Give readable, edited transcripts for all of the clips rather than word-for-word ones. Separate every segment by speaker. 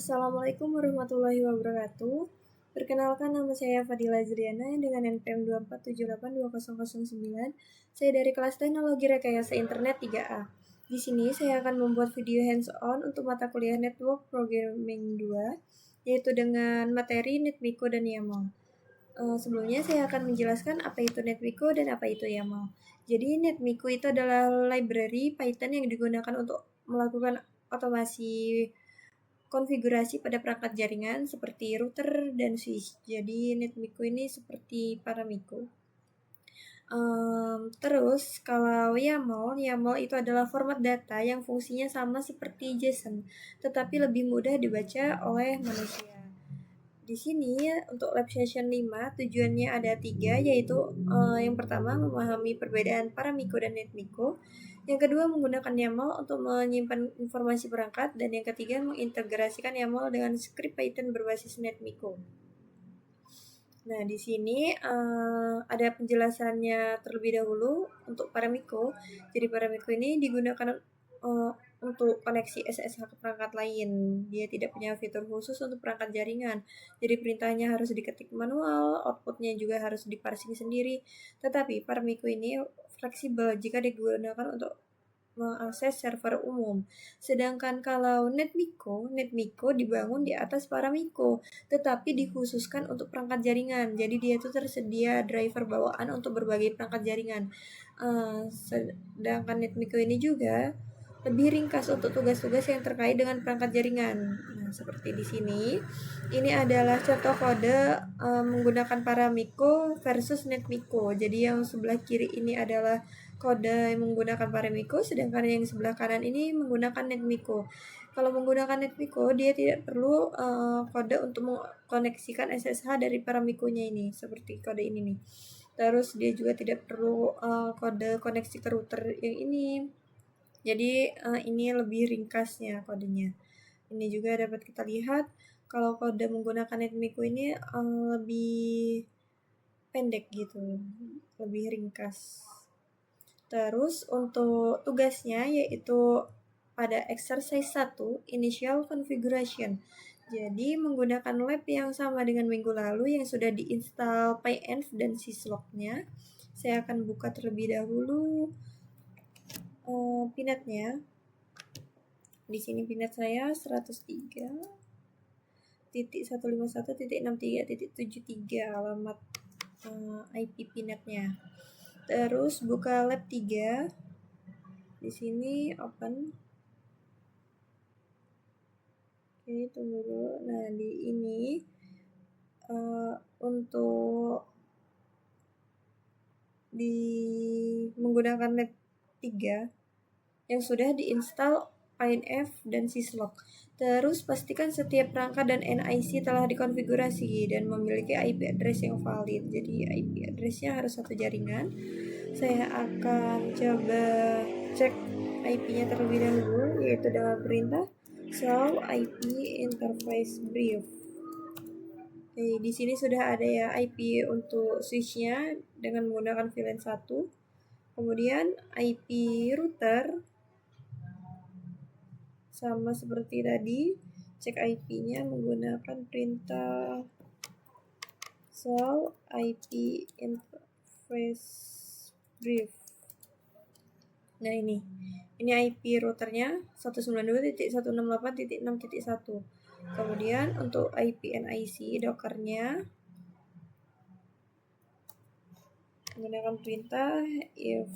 Speaker 1: Assalamualaikum warahmatullahi wabarakatuh. Perkenalkan, nama saya Fadila Zriana dengan NPM 247820009. Saya dari kelas Teknologi Rekayasa Internet 3A. Di sini saya akan membuat video hands-on untuk mata kuliah Network Programming 2, yaitu dengan materi NetMiko dan YAML. Sebelumnya saya akan menjelaskan apa itu NetMiko dan apa itu YAML. Jadi NetMiko itu adalah library Python yang digunakan untuk melakukan otomasi konfigurasi pada perangkat jaringan seperti router dan switch. Jadi NetMiko ini seperti Paramiko. Terus kalau YAML itu adalah format data yang fungsinya sama seperti JSON, tetapi lebih mudah dibaca oleh manusia. Di sini untuk lab session 5 tujuannya ada 3, yaitu yang pertama memahami perbedaan Paramiko dan NetMiko, yang kedua menggunakan YAML untuk menyimpan informasi perangkat, dan yang ketiga mengintegrasikan YAML dengan script Python berbasis NetMiko. Nah, di sini ada penjelasannya terlebih dahulu untuk Paramiko. Jadi Paramiko ini digunakan untuk koneksi SSH ke perangkat lain. Dia tidak punya fitur khusus untuk perangkat jaringan. Jadi perintahnya harus diketik manual, outputnya juga harus diparsing sendiri. Tetapi Paramiko ini fleksibel jika digunakan untuk mengakses server umum. Sedangkan kalau NetMiko dibangun di atas Paramiko, tetapi dikhususkan untuk perangkat jaringan. Jadi dia itu tersedia driver bawaan untuk berbagai perangkat jaringan. Sedangkan NetMiko ini juga lebih ringkas untuk tugas-tugas yang terkait dengan perangkat jaringan. Nah, seperti di sini, ini adalah contoh kode menggunakan Paramiko versus NetMiko. Jadi yang sebelah kiri ini adalah kode yang menggunakan Paramiko, sedangkan yang sebelah kanan ini menggunakan NetMiko. Kalau menggunakan NetMiko, dia tidak perlu kode untuk mengkoneksikan SSH dari Paramikonya ini, seperti kode ini nih. Terus dia juga tidak perlu kode koneksi ke router yang ini. Jadi ini lebih ringkasnya kodenya. Ini juga dapat kita lihat kalau kode menggunakan NetMiko ini lebih pendek gitu, lebih ringkas. Terus untuk tugasnya yaitu pada exercise 1, initial configuration. Jadi menggunakan lab yang sama dengan minggu lalu yang sudah diinstal PyEnv dan syslog-nya. Saya akan buka terlebih dahulu pinetnya. Di sini pinet saya 103.151.63.73 alamat IP pinetnya. Terus buka lab 3. Di sini open. Oke, tunggu dulu. Nah, di ini untuk menggunakan lab 3 yang sudah diinstal PyEnv dan syslog. Terus pastikan setiap perangkat dan NIC telah dikonfigurasi dan memiliki IP address yang valid. Jadi IP address-nya harus satu jaringan. Saya akan coba cek IP-nya terlebih dahulu, yaitu dengan perintah show IP interface brief. Oke, di sini sudah ada ya IP untuk switch-nya dengan menggunakan VLAN 1. Kemudian IP router sama seperti tadi, cek IP-nya menggunakan perintah show IP interface brief. Nah, ini IP routernya 192.168.6.1. Kemudian untuk IP NIC dockernya menggunakan perintah if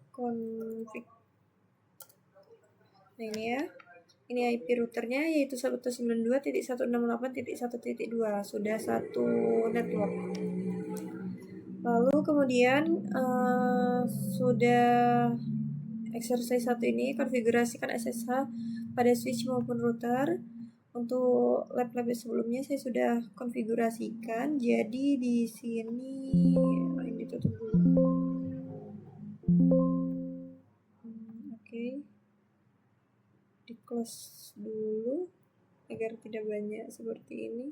Speaker 1: config. Nah, ini ya. Ini IP routernya yaitu 192.168.1.2. Sudah satu network. Lalu kemudian sudah exercise 1 ini konfigurasikan SSH pada switch maupun router. Untuk lab-lab sebelumnya saya sudah konfigurasikan. Jadi di sini ini tutup dulu. Oke. Di close dulu agar tidak banyak seperti ini.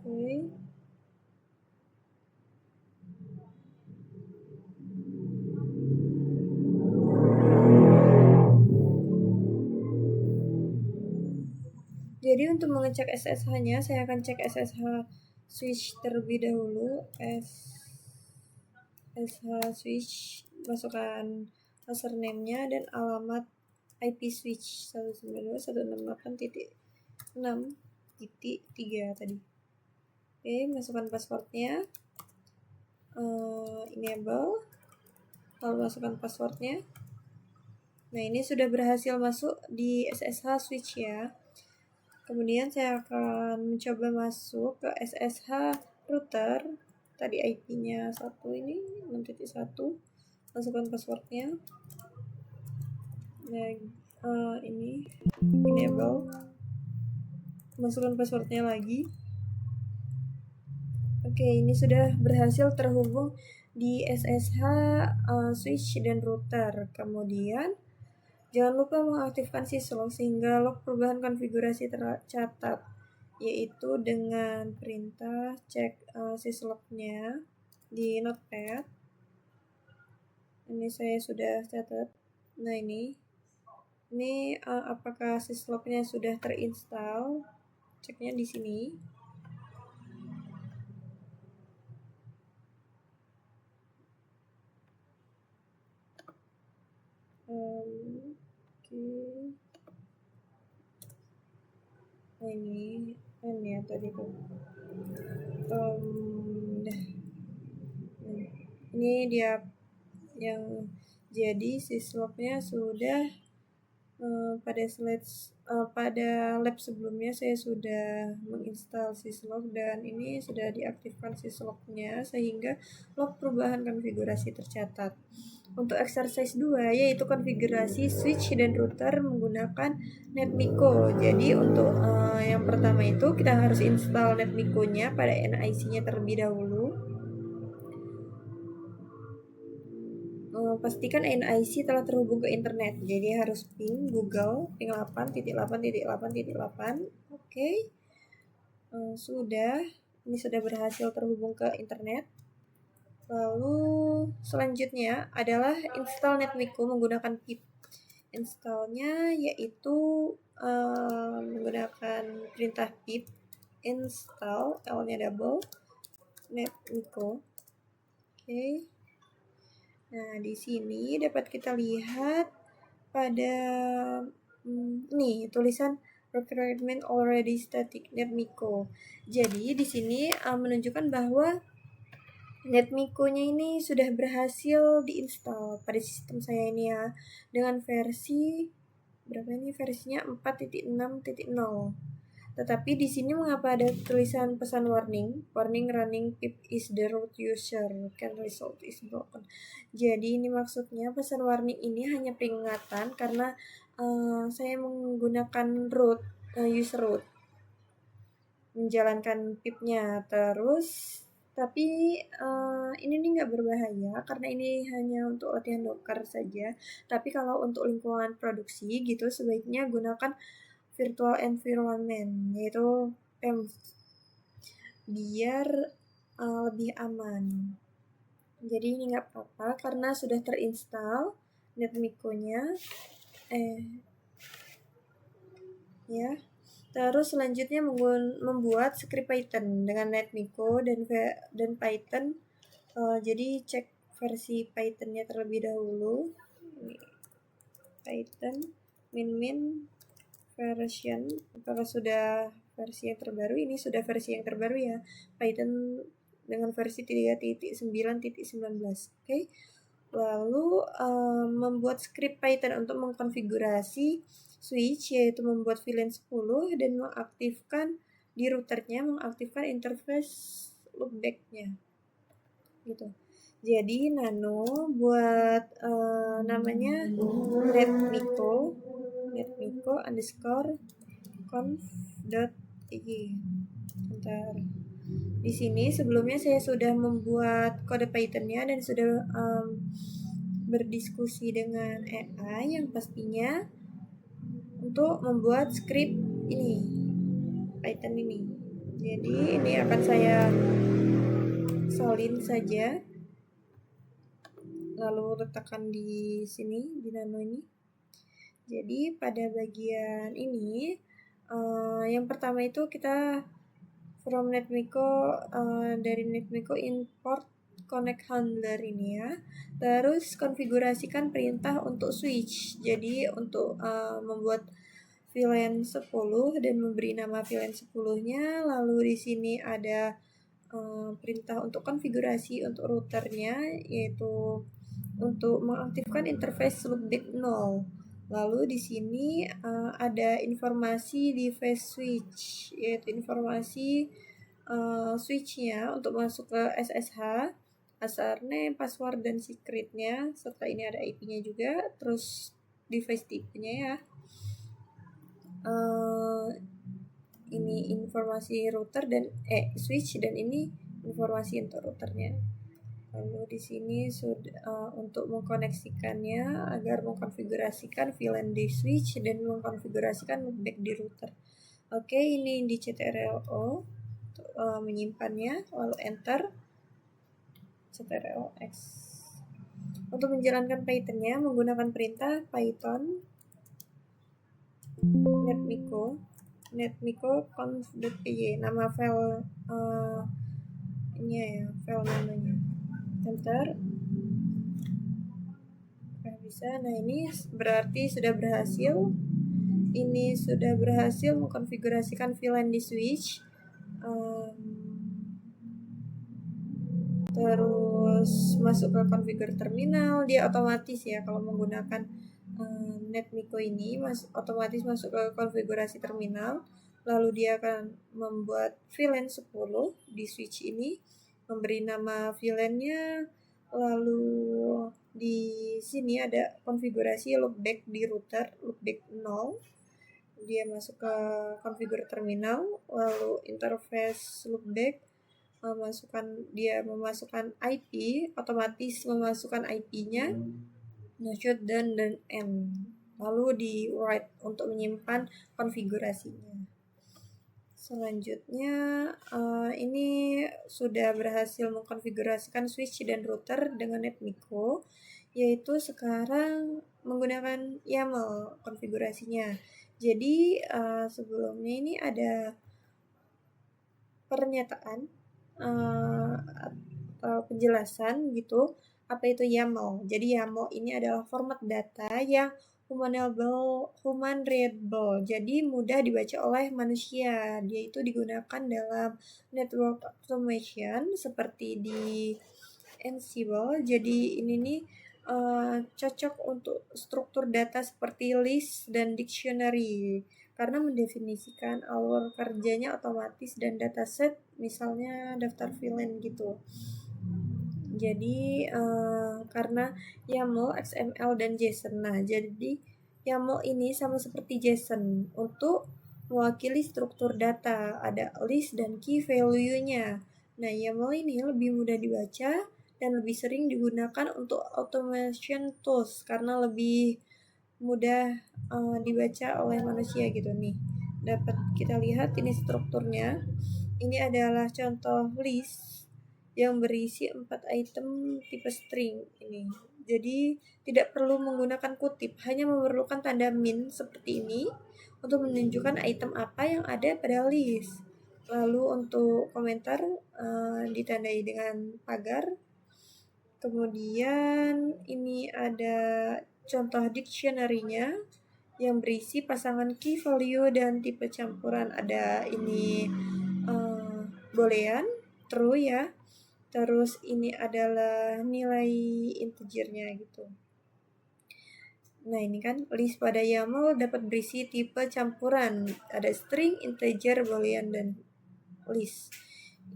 Speaker 1: Oke. untuk mengecek SSH-nya, saya akan cek SSH switch terlebih dahulu. SSH switch, masukkan username-nya dan alamat IP switch 192.168.6.3 tadi. Oke, masukkan passwordnya, enable, lalu masukkan passwordnya. Nah, ini sudah berhasil masuk di SSH switch ya. Kemudian saya akan mencoba masuk ke SSH router. Tadi IP-nya 1 ini 6.1. Masukkan passwordnya. Nah, ini enable. Masukkan passwordnya lagi. Oke, ini sudah berhasil terhubung di SSH switch dan router. Kemudian jangan lupa mengaktifkan syslog sehingga log perubahan konfigurasi tercatat, yaitu dengan perintah cek syslognya di notepad. Ini saya sudah catat. Nah, ini apakah syslognya sudah terinstall? Ceknya di sini. Nah, ini ya tadi tuh. Ini dia yang jadi syslognya sudah pada lab sebelumnya saya sudah menginstal syslog dan ini sudah diaktifkan syslognya sehingga log perubahan konfigurasi tercatat. Untuk exercise 2 yaitu konfigurasi switch dan router menggunakan NetMiko. Jadi untuk yang pertama itu kita harus install NetMiko-nya pada NIC-nya terlebih dahulu. Pastikan NIC telah terhubung ke internet. Jadi harus ping Google ping 8.8.8.8. Oke. Sudah. Ini sudah berhasil terhubung ke internet. Lalu selanjutnya adalah install NetMiko menggunakan pip. Installnya yaitu menggunakan perintah pip install, L-nya double, NetMiko. Oke. Nah, di sini dapat kita lihat pada nih tulisan requirement already static NetMiko. Jadi di sini menunjukkan bahwa NetMiko-nya ini sudah berhasil diinstal pada sistem saya ini ya, dengan versi berapa ini, versinya 4.6.0. Tetapi di sini mengapa ada tulisan pesan warning running pip is the root user can result is broken. Jadi ini maksudnya pesan warning ini hanya peringatan karena saya menggunakan root user root menjalankan pipnya terus. Tapi ini nih nggak berbahaya karena ini hanya untuk latihan Docker saja. Tapi kalau untuk lingkungan produksi gitu sebaiknya gunakan virtual environment yaitu PEMF biar lebih aman. Jadi ini nggak apa-apa karena sudah terinstall NetMiko-nya. Ya. Terus selanjutnya membuat script Python dengan NetMiko dan Python. Jadi cek versi Python-nya terlebih dahulu. Python min version, apakah sudah versi yang terbaru? Ini sudah versi yang terbaru ya, Python dengan versi 3.9.19. Oke. Lalu membuat script Python untuk mengkonfigurasi switch, yaitu membuat VLAN 10 dan mengaktifkan di routernya, mengaktifkan interface loopback-nya gitu. Jadi nano buat namanya netmiko _conf.ig. Bentar. Di sini sebelumnya saya sudah membuat kode Python-nya dan sudah berdiskusi dengan AI yang pastinya untuk membuat script ini Python ini. Jadi ini akan saya salin saja, lalu letakkan di sini di nano ini. Jadi pada bagian ini Yang pertama itu kita from NetMiko, dari NetMiko import connect handler ini ya. Terus konfigurasikan perintah untuk switch. Jadi untuk membuat VLAN 10 dan memberi nama VLAN 10-nya. Lalu di sini ada perintah untuk konfigurasi untuk routernya, yaitu untuk mengaktifkan interface loopback 0. Lalu di sini ada informasi device switch, yaitu informasi switchnya untuk masuk ke SSH, username, password, dan secretnya, serta ini ada IP-nya juga, terus device tipenya ya. Ini informasi router dan switch, dan ini informasi untuk routernya. Lalu di sini sudah untuk mengkoneksikannya agar mengkonfigurasikan VLAN di switch dan mengkonfigurasikan loopback di router. Oke, ini di ctrl-o untuk menyimpannya, lalu enter ctrl-x. Untuk menjalankan Python-nya menggunakan perintah python netmiko conf.py, nama file ini ya, file namanya. Enter. Bisa. Nah, ini berarti sudah berhasil. Ini sudah berhasil mengkonfigurasikan VLAN di switch. Terus masuk ke configure terminal, dia otomatis ya kalau menggunakan NetMiko ini otomatis masuk ke konfigurasi terminal. Lalu dia akan membuat VLAN 10 di switch ini, memberi nama VLAN-nya. Lalu di sini ada konfigurasi loopback di router, loopback 0. Dia masuk ke configure terminal, lalu interface loopback, memasukkan IP, otomatis memasukkan IP-nya, shutdown dan end. Lalu di write untuk menyimpan konfigurasinya. Selanjutnya ini sudah berhasil mengkonfigurasikan switch dan router dengan NetMiko, yaitu sekarang menggunakan YAML konfigurasinya. Jadi sebelumnya ini ada pernyataan atau penjelasan gitu apa itu YAML. Jadi YAML ini adalah format data yang human readable, jadi mudah dibaca oleh manusia. Dia itu digunakan dalam network automation seperti di Ansible. Jadi ini nih cocok untuk struktur data seperti list dan dictionary, karena mendefinisikan alur kerjanya otomatis dan dataset, misalnya daftar VLAN gitu. Jadi karena YAML, XML, dan JSON. Nah, jadi YAML ini sama seperti JSON untuk mewakili struktur data, ada list dan key value-nya. Nah, YAML ini lebih mudah dibaca dan lebih sering digunakan untuk automation tools karena lebih mudah dibaca oleh manusia gitu nih. Dapat kita lihat ini strukturnya. Ini adalah contoh list yang berisi 4 item tipe string ini. Jadi tidak perlu menggunakan kutip, hanya memerlukan tanda min seperti ini untuk menunjukkan item apa yang ada pada list. Lalu untuk komentar ditandai dengan pagar. Kemudian ini ada contoh dictionary-nya yang berisi pasangan key value dan tipe campuran. Ada ini boolean, true ya. Terus ini adalah nilai integernya gitu. Nah, ini kan list pada YAML dapat berisi tipe campuran. Ada string, integer, boolean, dan list.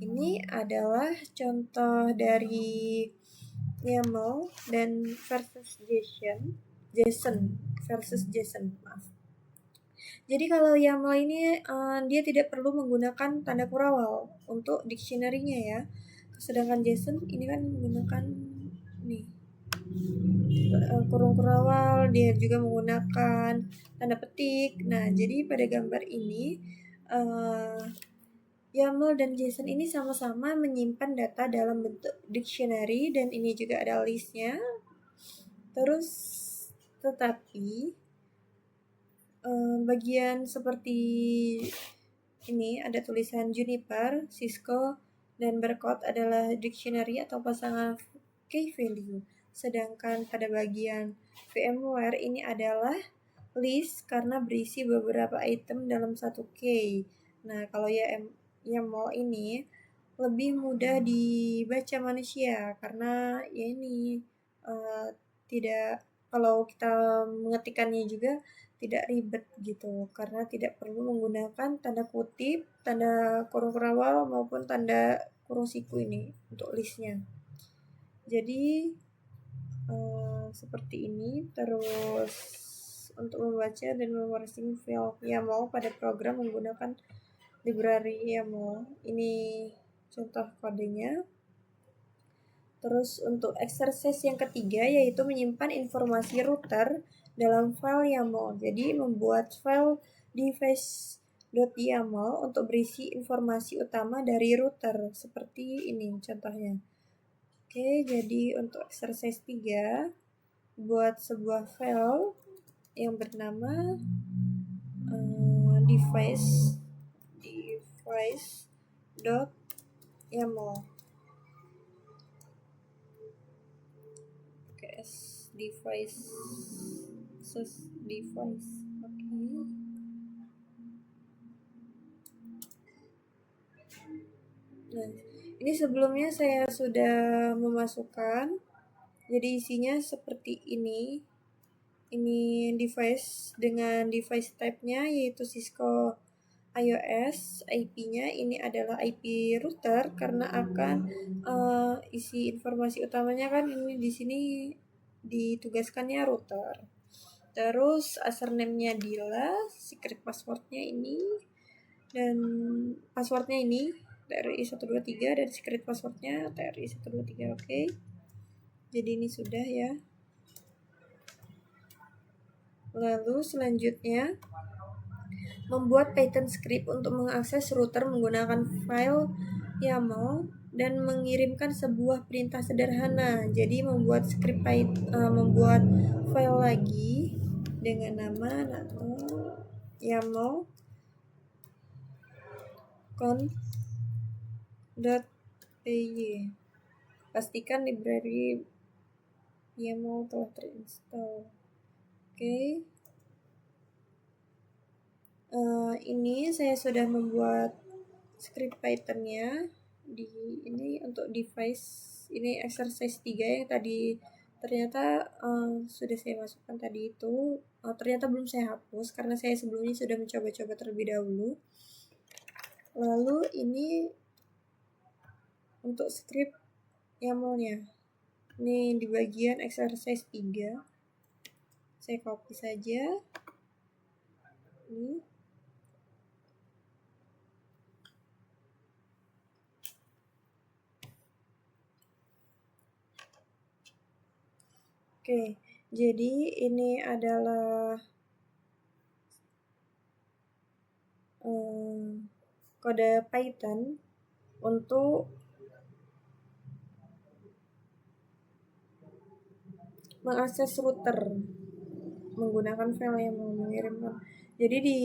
Speaker 1: Ini adalah contoh dari YAML dan versus JSON versus JSON, maaf. Jadi kalau YAML ini dia tidak perlu menggunakan tanda kurawal untuk dictionary-nya ya. Sedangkan JSON ini kan menggunakan nih kurung kurawal, dia juga menggunakan tanda petik. Nah, jadi pada gambar ini YAML dan JSON ini sama-sama menyimpan data dalam bentuk dictionary, dan ini juga ada listnya. Terus tetapi bagian seperti ini ada tulisan Juniper, Cisco, dan Berkut adalah dictionary atau pasangan key value. Sedangkan pada bagian VMware ini adalah list karena berisi beberapa item dalam satu key. Nah, kalau YAML ini lebih mudah dibaca manusia karena ya ini tidak, kalau kita mengetikkannya juga tidak ribet gitu karena tidak perlu menggunakan tanda kutip, tanda kurung awal maupun tanda kurung siku ini untuk listnya. Jadi seperti ini. Terus untuk membaca dan memersing file YAML pada program menggunakan library YAML. Ini contoh kodenya. Terus untuk exercise yang ketiga yaitu menyimpan informasi router dalam file YAML. Jadi membuat file device.yaml untuk berisi informasi utama dari router seperti ini contohnya. Oke, jadi untuk exercise 3 buat sebuah file yang bernama device.yaml. device. Oke. Nah, ini sebelumnya saya sudah memasukkan. Jadi isinya seperti ini. Ini device dengan device type-nya yaitu Cisco iOS. IP-nya ini adalah IP router karena akan isi informasi utamanya kan ini di sini ditugaskannya router. Terus username-nya Dila, secret password-nya ini, dan password-nya ini TRI123 dan secret password-nya TRI123. Oke. Jadi ini sudah ya. Lalu selanjutnya membuat Python script untuk mengakses router menggunakan file YAML dan mengirimkan sebuah perintah sederhana. Jadi membuat membuat file lagi dengan nama YAML conf.py. Pastikan library YAML telah terinstall. Oke. Ini saya sudah membuat script Python-nya di ini untuk device. Ini exercise 3 yang tadi ternyata sudah saya masukkan tadi itu. Ternyata belum saya hapus karena saya sebelumnya sudah mencoba-coba terlebih dahulu. Lalu ini untuk script YAML-nya. Ini di bagian exercise 3. Saya copy saja. Ini. Oke, jadi ini adalah kode Python untuk mengakses router menggunakan file yang mau mengirimkan. Jadi di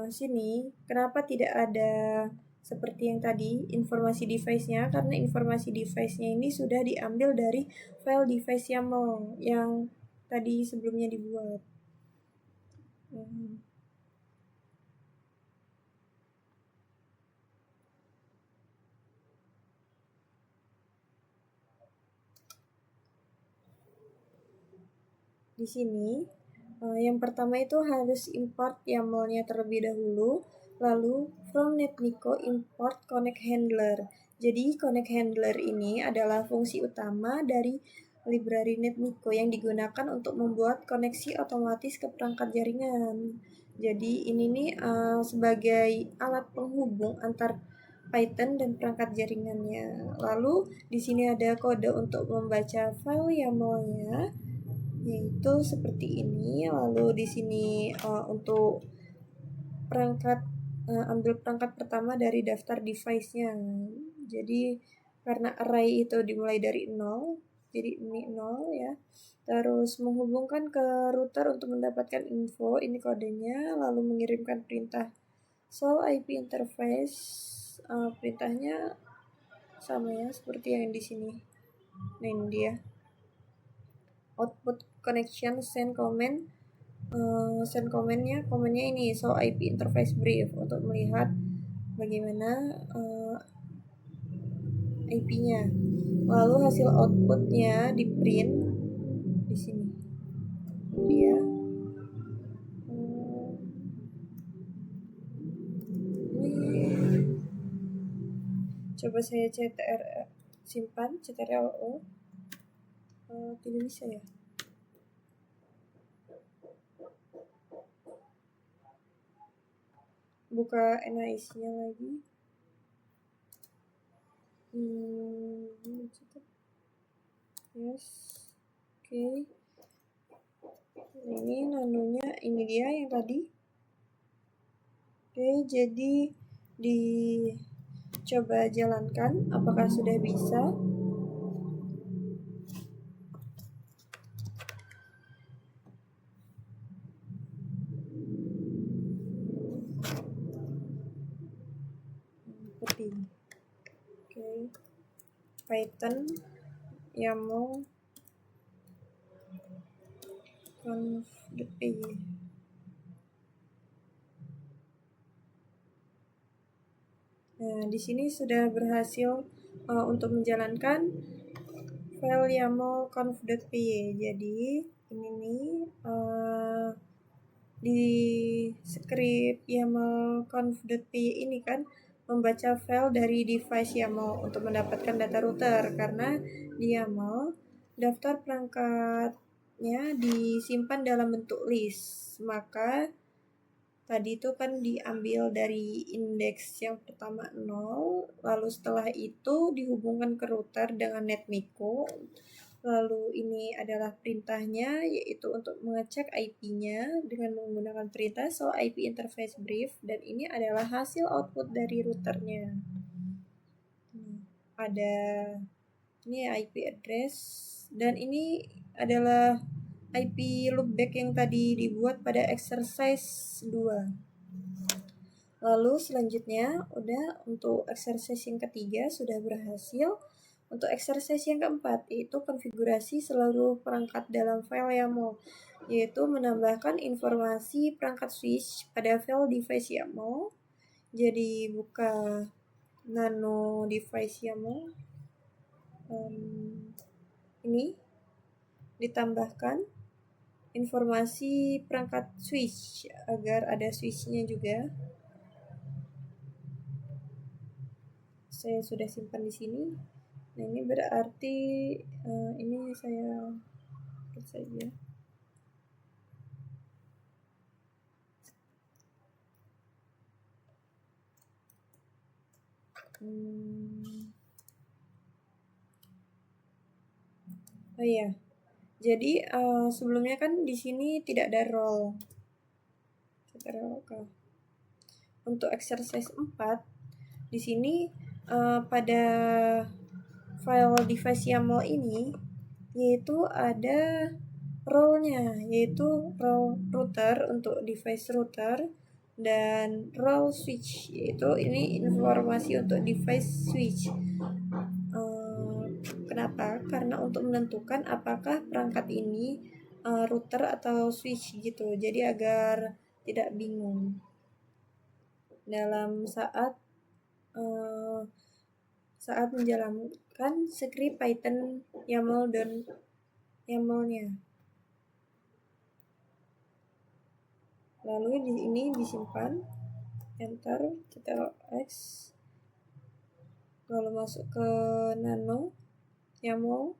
Speaker 1: sini kenapa tidak ada seperti yang tadi informasi device-nya, karena informasi device-nya ini sudah diambil dari file device YAML yang tadi sebelumnya dibuat. Di sini yang pertama itu harus import YAML-nya terlebih dahulu, lalu from netnico import connect handler. Jadi connect handler ini adalah fungsi utama dari library netnico yang digunakan untuk membuat koneksi otomatis ke perangkat jaringan. Jadi ini nih sebagai alat penghubung antar Python dan perangkat jaringannya. Lalu di sini ada kode untuk membaca file YAML-nya, yaitu seperti ini. Lalu di sini untuk perangkat ambil perangkat pertama dari daftar device-nya. Jadi karena array itu dimulai dari 0, jadi ini 0 ya. Terus menghubungkan ke router untuk mendapatkan info, ini kodenya, lalu mengirimkan perintah show IP interface. Perintahnya sama ya seperti yang di sini. Nah, ini dia. Output connection send comment. Send komennya ini show IP interface brief untuk melihat bagaimana IP-nya. Lalu hasil outputnya di print di sini. Dia coba saya simpan ctrl tidak bisa ya. Buka NIC-nya lagi. Yes, oke. Ini nanonya, ini dia yang tadi. Oke, jadi dicoba jalankan, apakah sudah bisa? Seperti ini. Oke, Python YAML conf.py. Nah, di sini sudah berhasil untuk menjalankan file YAML conf.py. Jadi ini nih di script YAML conf.py ini kan membaca file dari device YAML untuk mendapatkan data router, karena di YAML daftar perangkatnya disimpan dalam bentuk list. Maka tadi itu kan diambil dari indeks yang pertama 0, lalu setelah itu dihubungkan ke router dengan NetMiko. Lalu ini adalah perintahnya, yaitu untuk mengecek IP-nya dengan menggunakan perintah show IP interface brief, dan ini adalah hasil output dari routernya. Ada ini IP address, dan ini adalah IP loopback yang tadi dibuat pada exercise 2. Lalu selanjutnya udah untuk exercise yang ketiga sudah berhasil. Untuk exercise yang keempat yaitu konfigurasi seluruh perangkat dalam file YAML, yaitu menambahkan informasi perangkat switch pada file device YAML. Jadi buka nano device YAML. Ini ditambahkan informasi perangkat switch agar ada switchnya juga. Saya sudah simpan di sini. Nah, ini berarti ini saya lihat saja. Oh iya. Jadi sebelumnya kan di sini tidak ada role. Untuk exercise 4 di sini pada file device YAML ini yaitu ada role-nya, yaitu role router untuk device router dan role switch, yaitu ini informasi untuk device switch. Kenapa? Karena untuk menentukan apakah perangkat ini router atau switch gitu. Jadi agar tidak bingung dalam saat menjalankan script Python YAML dan YAML-nya. Lalu di ini disimpan, enter, ctrl+x, lalu masuk ke nano YAML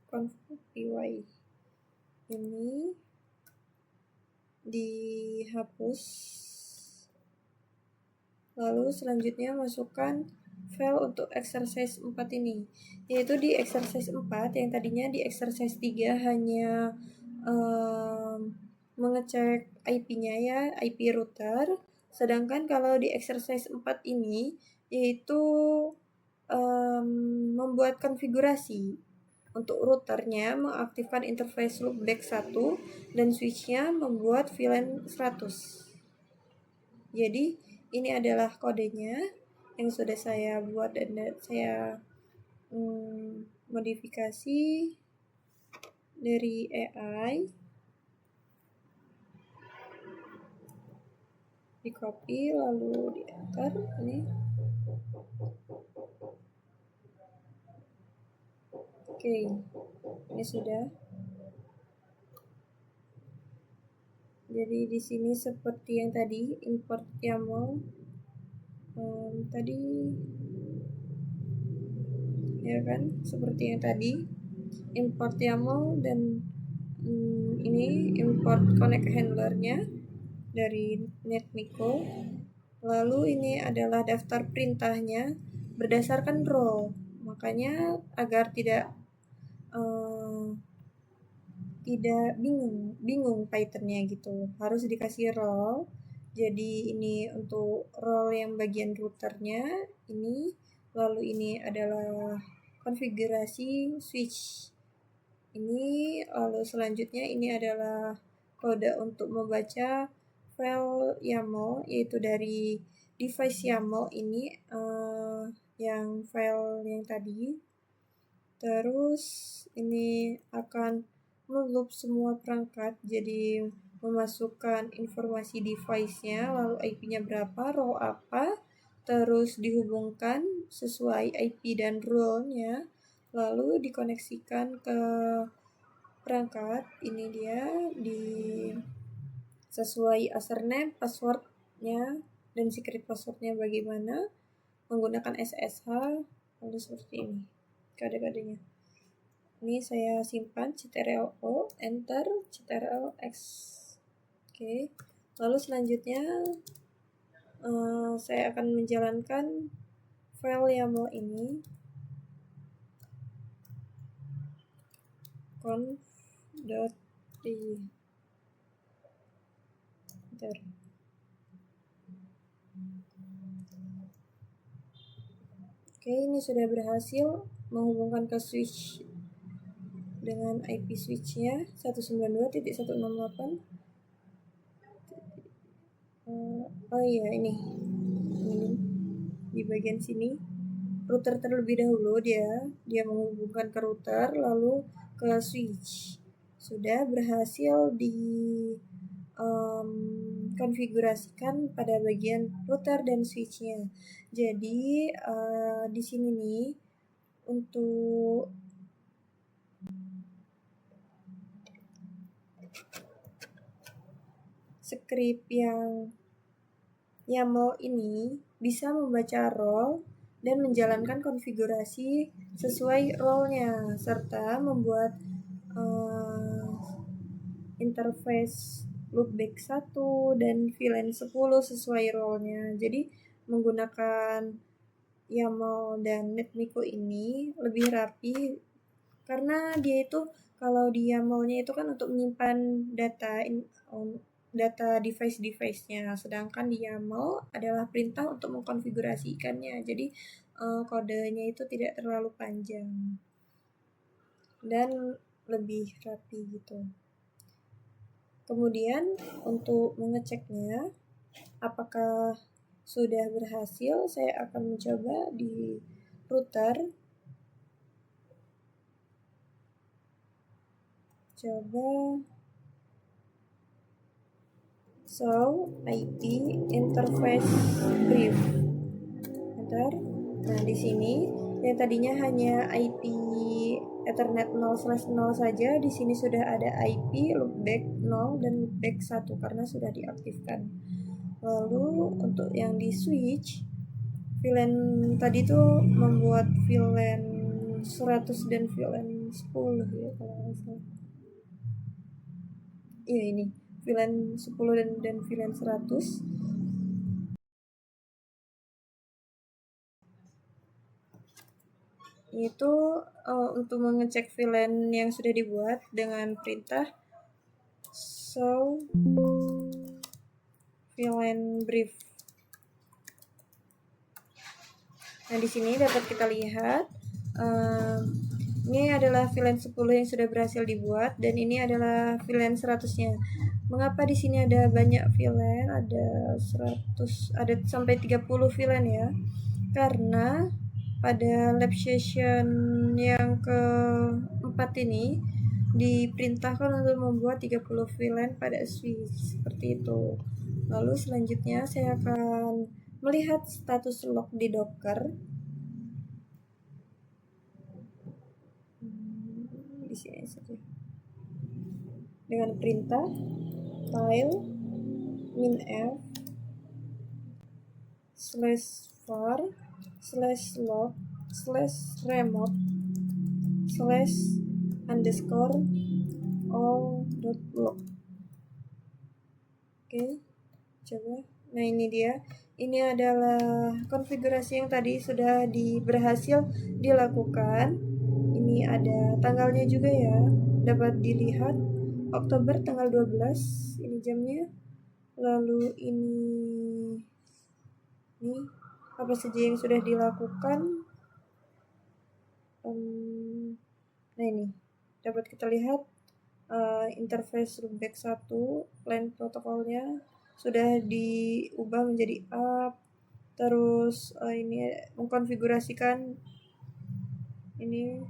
Speaker 1: conf.py. Ini dihapus. Lalu selanjutnya masukkan file untuk exercise 4 ini, yaitu di exercise 4 yang tadinya di exercise 3 hanya mengecek IP-nya ya, IP router. Sedangkan kalau di exercise 4 ini yaitu membuat konfigurasi untuk routernya mengaktifkan interface loopback 1 dan switchnya membuat VLAN 100. Jadi ini adalah kodenya yang sudah saya buat dan saya modifikasi dari AI, di copy lalu di enter. Ini oke, ini sudah. Jadi di sini seperti yang tadi, import YAML tadi ya kan, seperti yang tadi import YAML dan ini import connect handlernya dari NetMiko. Lalu ini adalah daftar perintahnya berdasarkan role, makanya agar tidak bingung Python-nya gitu, harus dikasih role. Jadi ini untuk role yang bagian routernya ini, lalu ini adalah konfigurasi switch ini, lalu selanjutnya ini adalah kode untuk membaca file YAML, yaitu dari device YAML ini yang file yang tadi. Terus ini akan meloop semua perangkat, jadi memasukkan informasi device-nya, lalu IP-nya berapa, row apa, terus dihubungkan sesuai IP dan role-nya, lalu dikoneksikan ke perangkat. Ini dia di sesuai username, passwordnya, dan secret passwordnya bagaimana menggunakan SSH, lalu seperti ini kode-kodenya. Ini saya simpan ctrl-O, enter, ctrl-X. Oke. Lalu selanjutnya saya akan menjalankan file YAML ini, conf.py. Bentar. Oke, ini sudah berhasil menghubungkan ke switch dengan IP switch-nya 192.168. Oh iya, ini di bagian sini router terlebih dahulu, dia menghubungkan ke router lalu ke switch. Sudah berhasil di konfigurasikan pada bagian router dan switch-nya. Jadi di sini nih untuk script yang YAML ini bisa membaca role dan menjalankan konfigurasi sesuai role-nya, serta membuat interface loopback 1 dan VLAN 10 sesuai role-nya. Jadi menggunakan YAML dan NetMiko ini lebih rapi, karena dia itu kalau di YAML-nya itu kan untuk menyimpan data device-nya, sedangkan di YAML adalah perintah untuk mengkonfigurasikannya. Jadi kodenya itu tidak terlalu panjang dan lebih rapi gitu. Kemudian untuk mengeceknya apakah sudah berhasil, saya akan mencoba di router. Coba show IP interface brief. Bentar. Nah, di sini yang tadinya hanya IP Ethernet 0/0 saja, di sini sudah ada IP loopback 0 dan loopback 1 karena sudah diaktifkan. Lalu untuk yang di switch, VLAN tadi tuh membuat VLAN 100 dan VLAN 10 ya kalau nggak salah. Iya, ini VLAN 10 dan VLAN 100. Itu untuk mengecek VLAN yang sudah dibuat dengan perintah show VLAN brief. Nah, di sini dapat kita lihat Ini adalah VLAN 10 yang sudah berhasil dibuat dan ini adalah VLAN 100-nya. Mengapa di sini ada banyak VLAN? Ada 100, ada sampai 30 VLAN ya. Karena pada lab session yang keempat ini diperintahkan untuk membuat 30 VLAN pada switch seperti itu. Lalu selanjutnya saya akan melihat status log di Docker. Di sini saja. Dengan perintah file minf /var /log /remote _all.log. Oke, coba. Nah, ini dia. Ini adalah konfigurasi yang tadi sudah berhasil dilakukan. Ini ada tanggalnya juga ya. Dapat dilihat Oktober tanggal 12 ini jamnya. Lalu ini apa saja yang sudah dilakukan. Nah, ini dapat kita lihat interface loopback 1 LAN protokolnya sudah diubah menjadi up. Terus ini mengkonfigurasikan ini,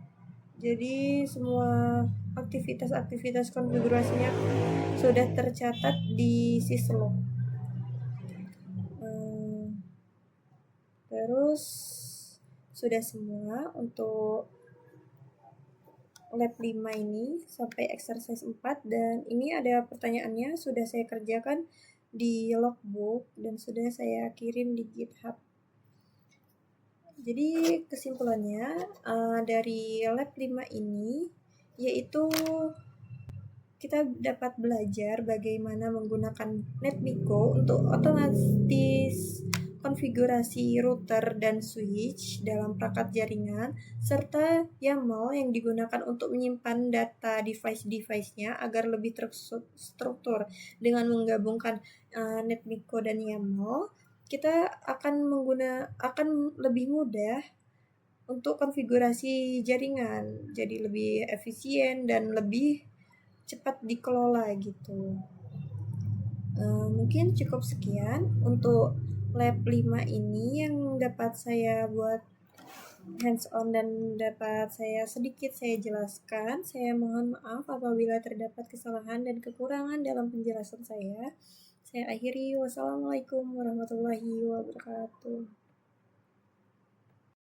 Speaker 1: jadi semua aktivitas konfigurasinya sudah tercatat di syslog. Terus sudah semua untuk lab 5 ini sampai exercise 4, dan ini ada pertanyaannya sudah saya kerjakan di logbook dan sudah saya kirim di GitHub. Jadi kesimpulannya dari lab 5 ini yaitu kita dapat belajar bagaimana menggunakan NetMiko untuk otomatis konfigurasi router dan switch dalam perangkat jaringan, serta YAML yang digunakan untuk menyimpan data device-device-nya agar lebih terstruktur. Dengan menggabungkan NetMiko dan YAML, kita akan lebih mudah untuk konfigurasi jaringan, jadi lebih efisien dan lebih cepat dikelola gitu. Mungkin cukup sekian untuk lab 5 ini yang dapat saya buat hands on dan dapat saya jelaskan. Saya mohon maaf apabila terdapat kesalahan dan kekurangan dalam penjelasan saya. Saya akhiri. Wassalamualaikum warahmatullahi wabarakatuh.